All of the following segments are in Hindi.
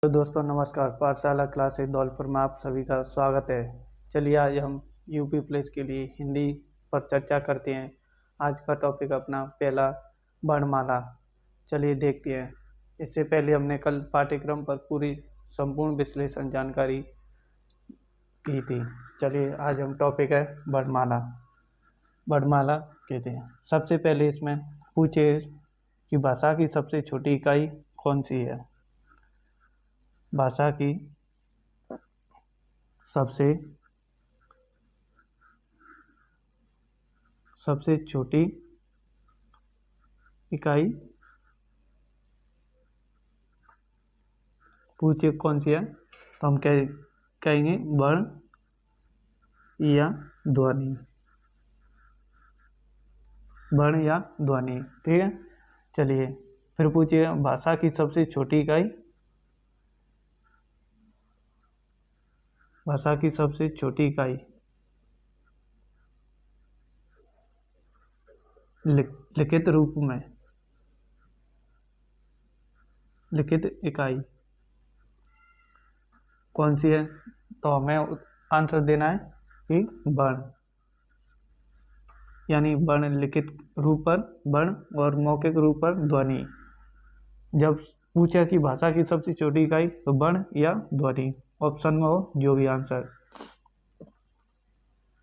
तो दोस्तों नमस्कार। पाठशाला क्लास धौलपुर में आप सभी का स्वागत है। चलिए आज हम यूपी पुलिस के लिए हिंदी पर चर्चा करते हैं। आज का टॉपिक अपना पहला वर्णमाला। चलिए देखते हैं। इससे पहले हमने कल पाठ्यक्रम पर पूरी संपूर्ण विश्लेषण जानकारी की थी। चलिए आज हम टॉपिक है वर्णमाला। वर्णमाला कहते हैं। सबसे पहले इसमें पूछे कि भाषा की सबसे छोटी इकाई कौन सी है। भाषा की सबसे छोटी इकाई पूछे कौन सी है, तो हम कहेंगे वर्ण या ध्वनि। वर्ण या ध्वनि, ठीक है। चलिए फिर पूछिए भाषा की सबसे छोटी इकाई। भाषा की सबसे छोटी इकाई लिखित रूप में, लिखित इकाई कौन सी है, तो हमें आंसर देना है कि वर्ण, यानी वर्ण लिखित रूप पर वर्ण और मौखिक रूप पर ध्वनि। जब पूछा कि भाषा की सबसे छोटी इकाई तो वर्ण या ध्वनि, ऑप्शन में हो जो भी आंसर।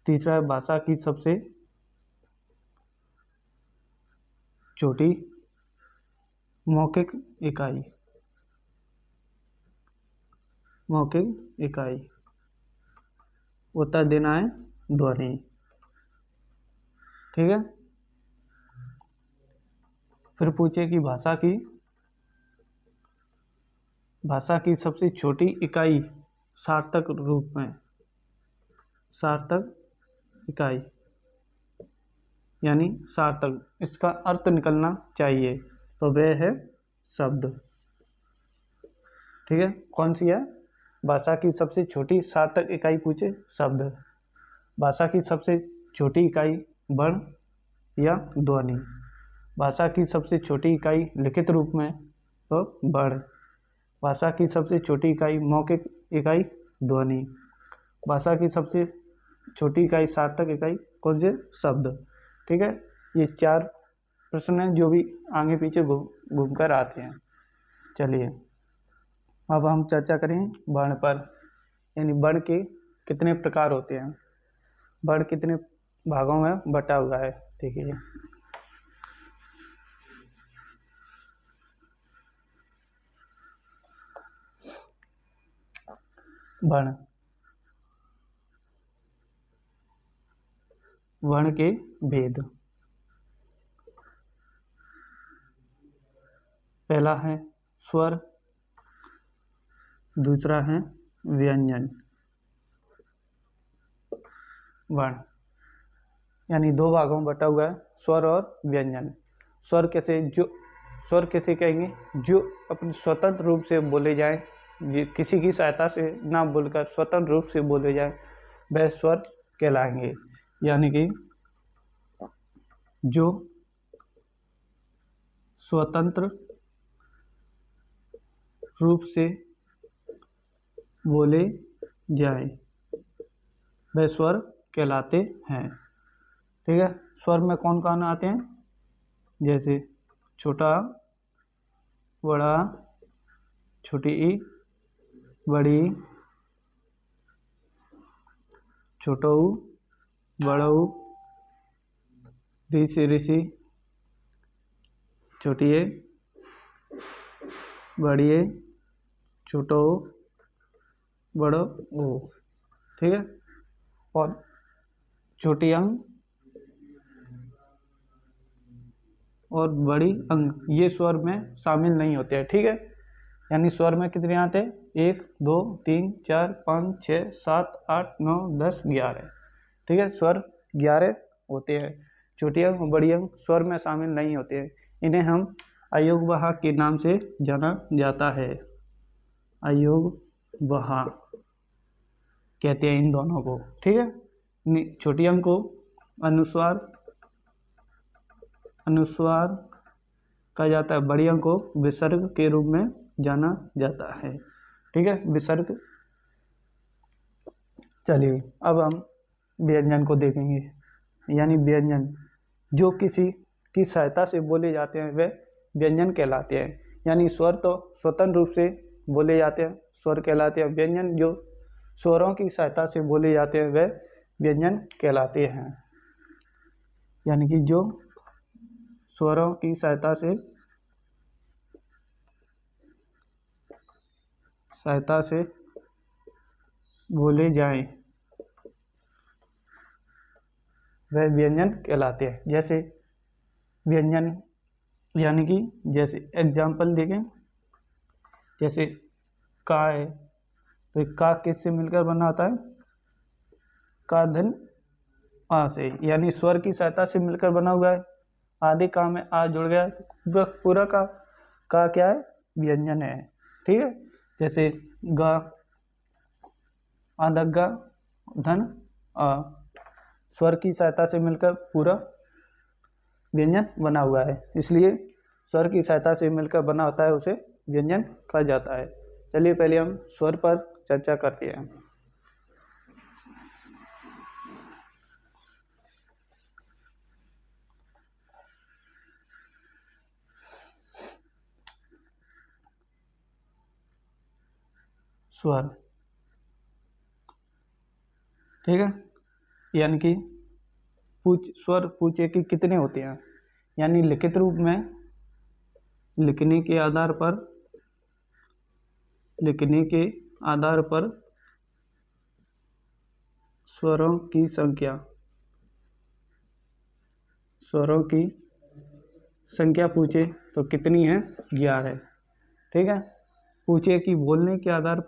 तीसरा है भाषा की सबसे छोटी मौखिक इकाई। मौखिक इकाई उत्तर देना है ध्वनि, ठीक है। फिर पूछे कि भाषा की सबसे छोटी इकाई सार्थक रूप में, सार्थक इकाई यानी सार्थक, इसका अर्थ निकलना चाहिए, तो वह है शब्द, ठीक है। कौन सी है भाषा की सबसे छोटी सार्थक इकाई, पूछे शब्द। भाषा की सबसे छोटी इकाई वर्ण या ध्वनि। भाषा की सबसे छोटी इकाई लिखित रूप में तो वर्ण। भाषा की सबसे छोटी इकाई मौखिक इकाई ध्वनि। भाषा की सबसे छोटी इकाई सार्थक इकाई कौन से शब्द, ठीक है। ये चार प्रश्न हैं जो भी आगे पीछे घूमकर आते हैं। चलिए अब हम चर्चा करें वर्ण पर, यानी वर्ण के कितने प्रकार होते हैं, वर्ण कितने भागों में बटा हुआ है। देखिए वर्ण, वर्ण के भेद। पहला है स्वर, दूसरा है व्यंजन। वर्ण यानी दो भागों में बटा हुआ है, स्वर और व्यंजन। स्वर कैसे कहेंगे, जो अपने स्वतंत्र रूप से बोले जाए, किसी की सहायता से ना बोलकर स्वतंत्र रूप से बोले जाए, वह स्वर कहलाएंगे। यानी कि जो स्वतंत्र रूप से बोले जाए वह स्वर कहलाते हैं, ठीक है। स्वर में कौन कौन आते हैं, जैसे छोटा, बड़ा, छोटी ई, बड़ी, छोटो ऊ, बड़ो ऊ, ऋषि ऋषि, छोटी ए, बड़ी ए, छोटो ऊ, बड़ो ऊ, ठीक है। और छोटी अंग और बड़ी अंग ये स्वर में शामिल नहीं होते हैं, ठीक है। यानी स्वर में कितने आते हैं, 1 2 3 4 5 6 7 8 9 10 11, ठीक है। स्वर 11 होते हैं। छोटी अंग और बड़ी अंग स्वर में शामिल नहीं होते हैं। इन्हें हम अयोग वाहक के नाम से जाना जाता है। अयोग वाहक कहते हैं इन दोनों को, ठीक है। छोटी अंग को अनुस्वार कहा जाता है, बड़ी अंग को विसर्ग के रूप में जाना जाता है। ठीक है, विसर्ग। चलिए अब हम व्यंजन को देखेंगे। यानी व्यंजन जो किसी की सहायता से बोले जाते हैं वे व्यंजन कहलाते हैं। यानी स्वर तो स्वतंत्र रूप से बोले जाते हैं, स्वर कहलाते हैं। व्यंजन जो स्वरों की सहायता से बोले जाते हैं वे व्यंजन कहलाते हैं। यानी कि जो स्वरों की सहायता से बोले जाएं वह व्यंजन कहलाते हैं। जैसे व्यंजन यानी कि जैसे एग्जाम्पल देखें, जैसे का है तो का किससे मिलकर बना होता है? का धन आ से, यानी स्वर की सहायता से मिलकर बना हुआ है। आधे का में आ जुड़ गया तो पूरा का क्या है? व्यंजन है। ठीक है, जैसे गा, आधा गा, धन आ, स्वर की सहायता से मिलकर पूरा व्यंजन बना हुआ है, इसलिए स्वर की सहायता से मिलकर बना होता है उसे व्यंजन कहा जाता है। चलिए पहले हम स्वर पर चर्चा करते हैं। स्वर, ठीक है, यानी कि स्वर पूछे कि कितने होते हैं, यानी लिखित रूप में लिखने के आधार पर स्वरों की संख्या पूछे तो कितनी है? 11। ठीक है, पूछे कि बोलने के आधार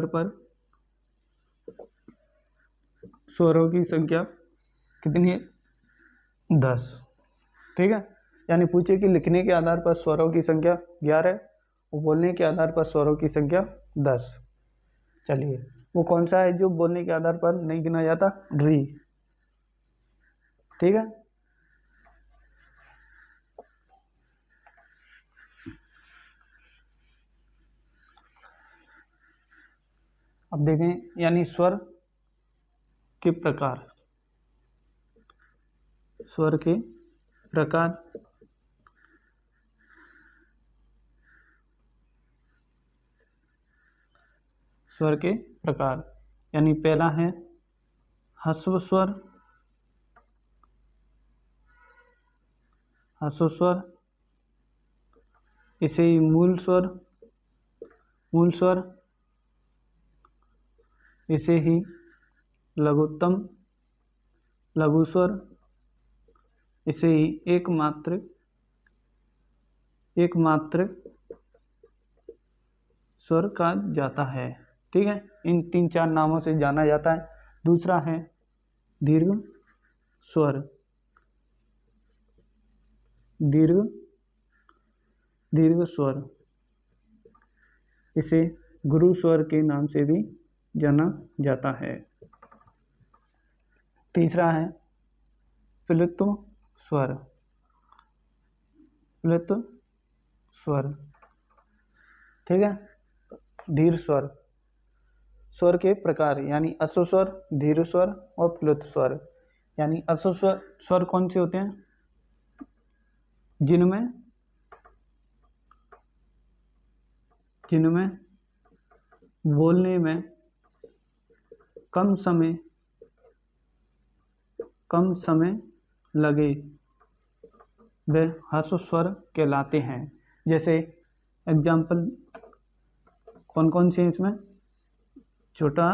पर स्वरों की संख्या कितनी है? 10। ठीक है, यानी पूछे कि लिखने के आधार पर स्वरों की संख्या 11 और बोलने के आधार पर स्वरों की संख्या 10। चलिए वो कौन सा है जो बोलने के आधार पर नहीं गिना जाता? री। ठीक है, अब देखें यानी स्वर के प्रकार। स्वर के प्रकार, स्वर के प्रकार यानी पहला है ह्रस्व स्वर, इसे ही मूल स्वर, इसे ही लघुत्तम लघु स्वर, इसे ही एकमात्र स्वर कहा जाता है। ठीक है, इन 3-4 नामों से जाना जाता है। दूसरा है दीर्घ स्वर, दीर्घ स्वर, इसे गुरु स्वर के नाम से भी जाना जाता है। तीसरा है प्लुत्व स्वर, ठीक है, धीर स्वर। स्वर के प्रकार यानी अश्व स्वर, धीर स्वर और प्लुत्व स्वर। यानी अश्व स्वर कौन से होते हैं? जिनमें बोलने में कम समय लगे वे ह्रस्व स्वर कहलाते हैं। जैसे एग्जाम्पल कौन कौन से हैं इसमें? छोटा,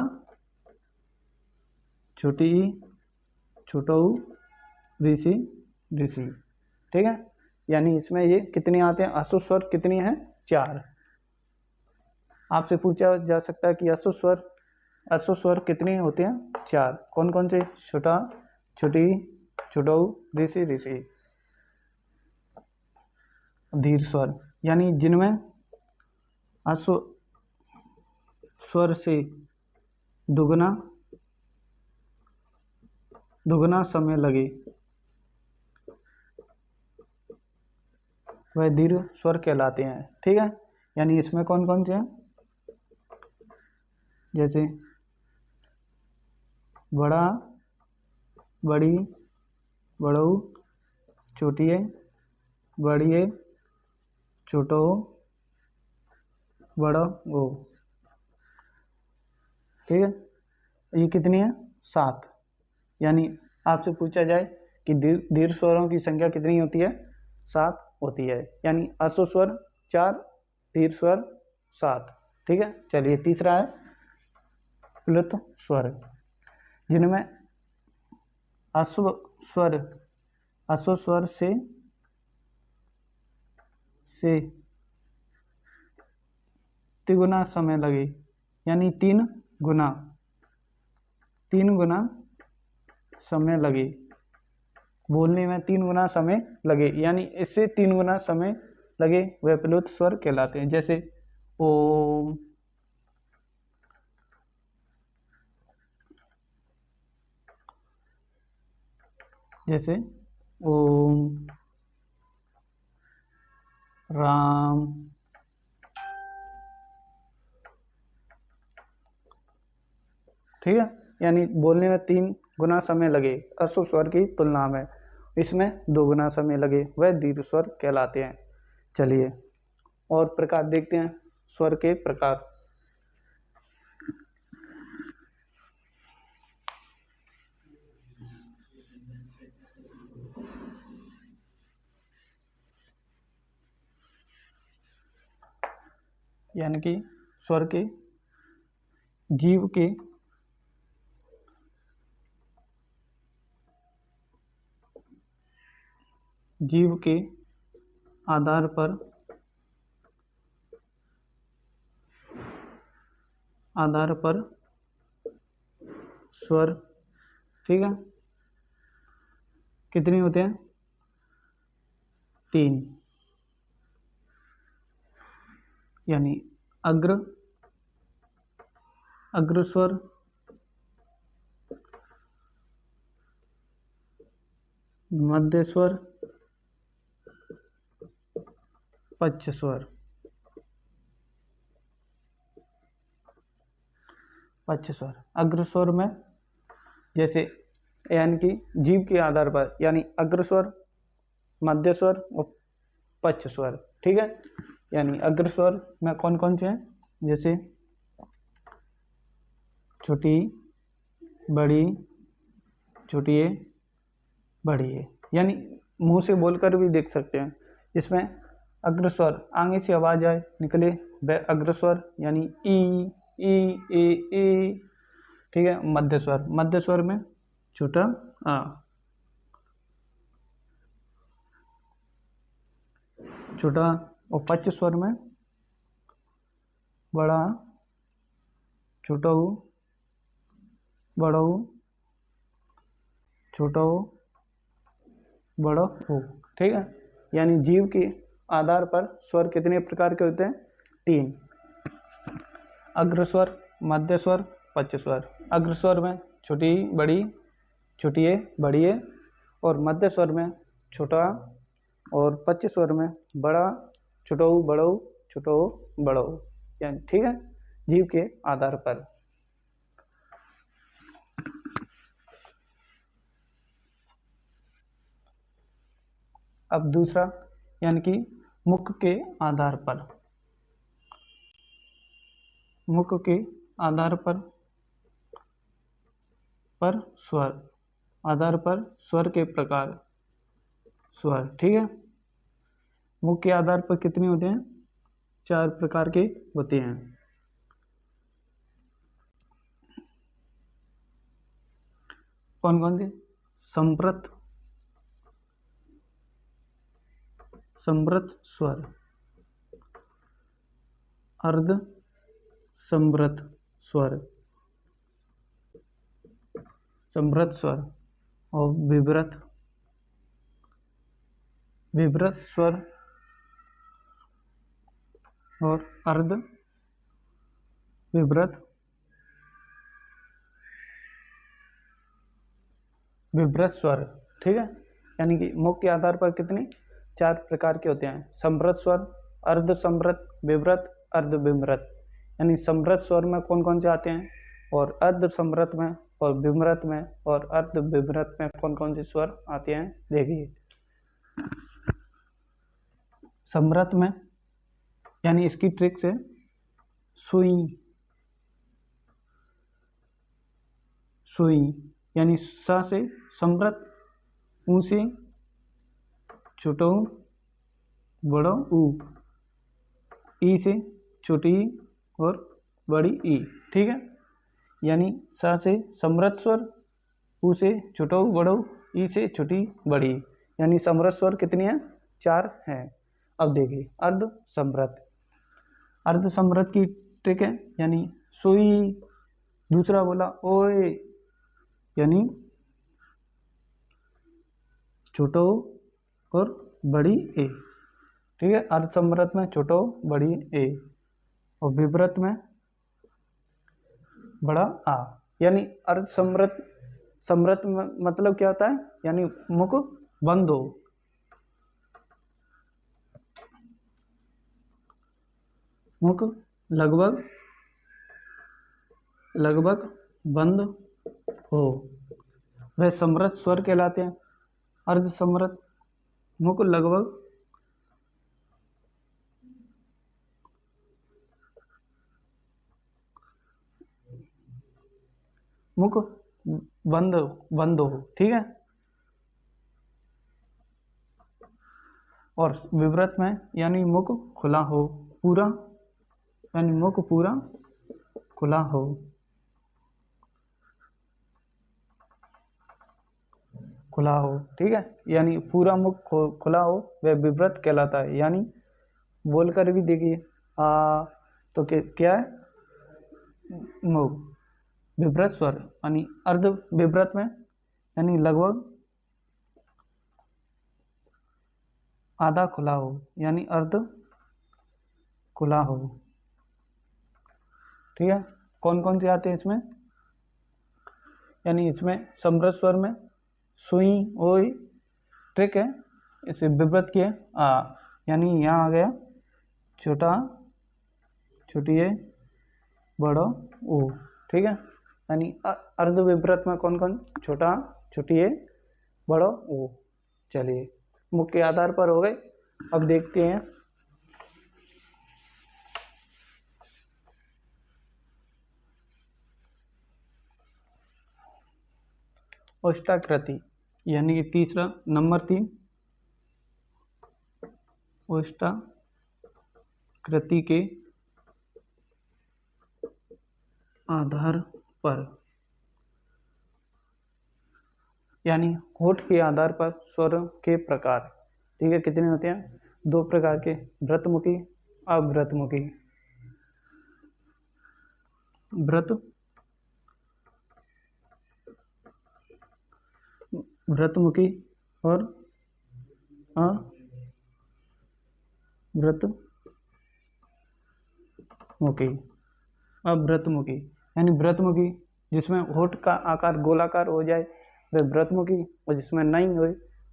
छोटी, छोटा ऊ, ऋषि, ऋषि। ठीक है, यानी इसमें ये कितने आते हैं? ह्रस्व स्वर कितने हैं? 4। आपसे पूछा जा सकता है कि ह्रस्व स्वर कितने होते हैं? 4। कौन कौन से? छोटा, छोटी, छोटा ऊ, ऋषि, ऋषि। धीर स्वर यानी जिनमें ह्रस्व स्वर से दुगना समय लगे वह दीर्घ स्वर कहलाते हैं। ठीक है, यानी इसमें कौन कौन से हैं, जैसे बड़ा, बड़ी, बड़ऊ, छोटिए, बड़िए, छोटो, बड़ा ओ। ठीक है, ये कितनी है, 7। यानी आपसे पूछा जाए कि दीर्घ स्वरों की संख्या कितनी होती है, 7 होती है। यानी अश्व स्वर 4, दीर्घ स्वर 7। ठीक है, चलिए तीसरा है प्लुत स्वर, जिनमें अश्व स्वर से तिगुना समय लगे, यानी 3 गुना समय लगे, बोलने में 3 गुना समय लगे, यानी इससे 3 गुना समय लगे, वह प्लुत स्वर कहलाते हैं। जैसे ओम, जैसे ओम, राम, ठीक है, यानी बोलने में 3 गुना समय लगे अश्व स्वर की तुलना में, इसमें 2 गुना समय लगे, वह दीर्घ स्वर कहलाते हैं। चलिए और प्रकार देखते हैं, स्वर के प्रकार। यानी कि स्वर के जीव के आधार पर स्वर, ठीक है, कितने होते हैं, 3। यानी अग्र स्वर, मध्य स्वर, पच्च स्वर। अग्र स्वर में जैसे यानी कि जीव के आधार पर, यानी अग्र स्वर, मध्य स्वर और पच्च स्वर। ठीक है, यानी अग्र स्वर में कौन कौन से हैं, जैसे छोटी, बड़ी, छोटिए, बड़िए, यानी मुंह से बोलकर भी देख सकते हैं। इसमें अग्र स्वर आगे से आवाज आए निकले वह अग्र स्वर, यानी ई, ए। ठीक है, मध्य स्वर में छोटा आ, छोटा, और पच्च स्वर में बड़ा, छोटा ऊ, बड़ा ऊ, छोटा ऊ, बड़ा ऊ। ठीक है, यानी जीव के आधार पर स्वर कितने प्रकार के होते हैं, 3। अग्र स्वर, मध्य स्वर, पच्च स्वर। अग्र स्वर में छोटी, बड़ी, छोटिए, बड़िए, और मध्य स्वर में छोटा, और पच्च स्वर में बड़ा, छोटऊ, बड़ऊ, छोटऊ, बड़ऊ। यानी ठीक है, जीव के आधार पर। अब दूसरा, यानी कि मुख के आधार पर, मुख के आधार पर स्वर, आधार पर स्वर के प्रकार, स्वर। ठीक है, मुख के आधार पर कितने होते हैं, 4 प्रकार के होते हैं। कौन कौन से, संप्रत स्वर, अर्ध संवृत स्वर, और विवृत स्वर, और अर्ध विवृत स्वर। ठीक है, यानी कि मुख के आधार पर कितने, चार प्रकार के होते हैं। समृत स्वर, अर्ध समृत, विव्रत, अर्ध विम्रत। यानी समृत स्वर में कौन कौन से आते हैं, और अर्ध समृत में, और विम्रत में, और अर्ध विम्रत में कौन कौन से स्वर आते हैं देखिए। समृत में यानी इसकी ट्रिक से सुई, सुई यानी सा से समृत, ऊ से छोटो बड़ो ऊ, ई से छोटी ई और बड़ी ई। ठीक है, यानी सा से समृत स्वर, ऊ से छोटो बड़ो, ई से छोटी बड़ी। यानी समृत स्वर कितनी है, 4 हैं। अब देखिए अर्ध समृत। अर्ध समृत की ट्रिक है यानी सुई, दूसरा बोला ओए यानी छोटो और बड़ी ए। ठीक है, अर्ध समृत में छोटो बड़ी ए, और विव्रत में बड़ा आ। यानी अर्ध समृत, समृत मतलब क्या होता है, यानी मुख बंद हो, मुख लगभग लगभग बंद हो, वह समृत स्वर कहलाते हैं। अर्ध समृत मुख लगभग मुख बंद बंद हो। ठीक है, और विव्रत में यानी मुख खुला हो पूरा, यानी मुख पूरा खुला हो, खुला हो। ठीक है, यानी पूरा मुख खुला हो वह विव्रत कहलाता है। यानी बोलकर भी देखिए तो क्या है, मुख विव्रत स्वर। यानी अर्ध विव्रत में यानी लगभग आधा खुला हो, यानी अर्ध खुला हो। ठीक है, कौन कौन से आते हैं इसमें, यानी इसमें समृत स्वर में सुई ओई ट्रिक है, इसे विव्रत किए यानी यहाँ आ गया छोटा छोटी ए बड़ो ओ। ठीक है, यानी अर्ध विव्रत में कौन कौन, छोटा छोटी ए बड़ो ओ। चलिए मुख के आधार पर हो गए। अब देखते हैं ओष्ठाकृति, यानी कि तीसरा नंबर 3 ओष्ठाकृति के आधार पर, यानी होठ के आधार पर स्वर के प्रकार। ठीक है, कितने होते हैं, 2 प्रकार के, व्रतमुखी, अव्रतमुखी। व्रतमुखी और अव्रतमुखी। अव्रतमुखी यानी व्रतमुखी जिसमें होठ का आकार गोलाकार हो जाए वह व्रतमुखी, और जिसमें नहीं हो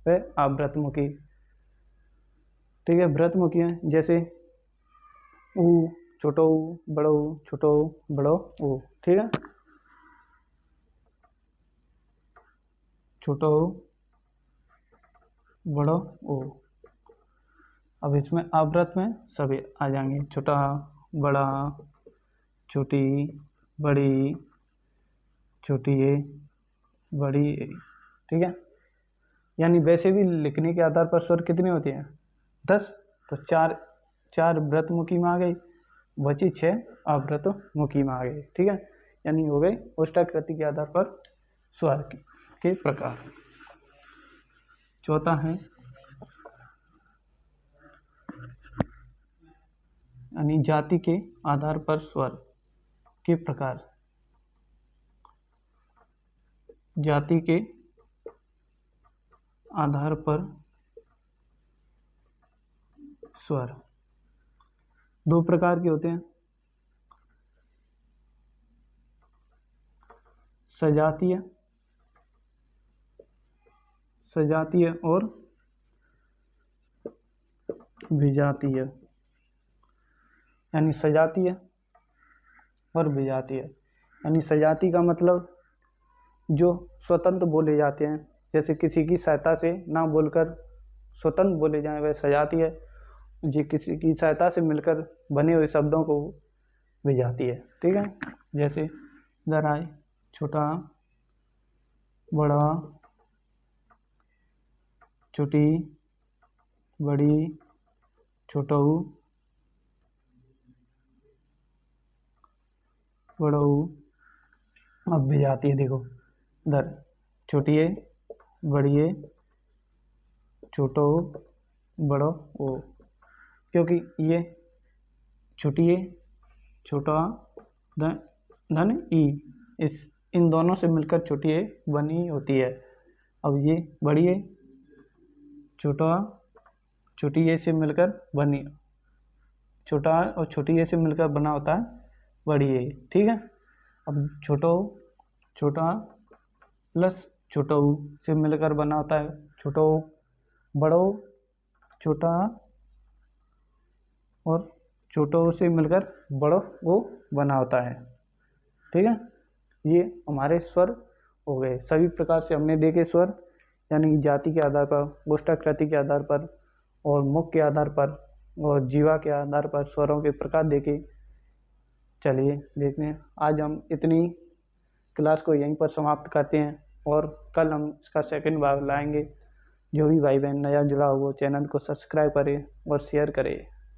वह अव्रतमुखी। ठीक है, व्रतमुखी है जैसे ऊ, छोटो ऊ, बड़ो ऊ, छोटो ऊ, बड़ो ऊ। ठीक है, छोटो ऊ, बड़ो ऊ। अब इसमें अव्रत में सभी आ जाएंगे, छोटा बड़ा, छोटी बड़ी, छोटी ए बड़ी ए। ठीक है, यानी वैसे भी लिखने के आधार पर स्वर कितने होते हैं, 10। तो 4 व्रतमुखी में आ गई, बची 6 अव्रतमुखी में आ गई। ठीक है, यानी हो गए ओष्ठाकृति के आधार पर स्वर के प्रकार। चौथा है यानी जाति के आधार पर स्वर के प्रकार। जाति के आधार पर स्वर 2 प्रकार के होते हैं, सजातीय, सजातीय और विजातीय यानी सजातीय और विजातीय यानी सजाती का मतलब जो स्वतंत्र बोले जाते हैं, जैसे किसी की सहायता से ना बोलकर स्वतंत्र बोले जाएं, वह सजाती है। जो किसी की सहायता से मिलकर बने हुए शब्दों को विजाती है। ठीक है, जैसे इधर आए छोटा, बड़ा, छोटी, बड़ी, छोटऊ, बड़ऊ। अब विजाती है, देखो इधर छोटिए, बड़िए, छोटो, बड़ो ओ, क्योंकि ये छोटिए, छोटा, धन ई, इन दोनों से मिलकर छोटिए बनी होती है। अब ये बड़िए, छोटा, छोटी ए से मिलकर बनी, छोटा और छोटी ए से मिलकर बना होता है बड़ी ए। ठीक है, अब छोटा प्लस छोटऊ से मिलकर बना होता है छोटो, बड़ो, छोटा और छोटो से मिलकर बड़ो वो बना होता है। ठीक है, ये हमारे स्वर हो गए। सभी प्रकार से हमने देखे स्वर, यानी जाति के आधार पर, गोष्ठाकृति के आधार पर और मुख के आधार पर और जीवा के आधार पर स्वरों के प्रकार देखे। चलिए देखते हैं, आज हम इतनी क्लास को यहीं पर समाप्त करते हैं और कल हम इसका सेकंड भाग लाएंगे। जो भी भाई बहन नया जुड़ा हो वो चैनल को सब्सक्राइब करें और शेयर करें।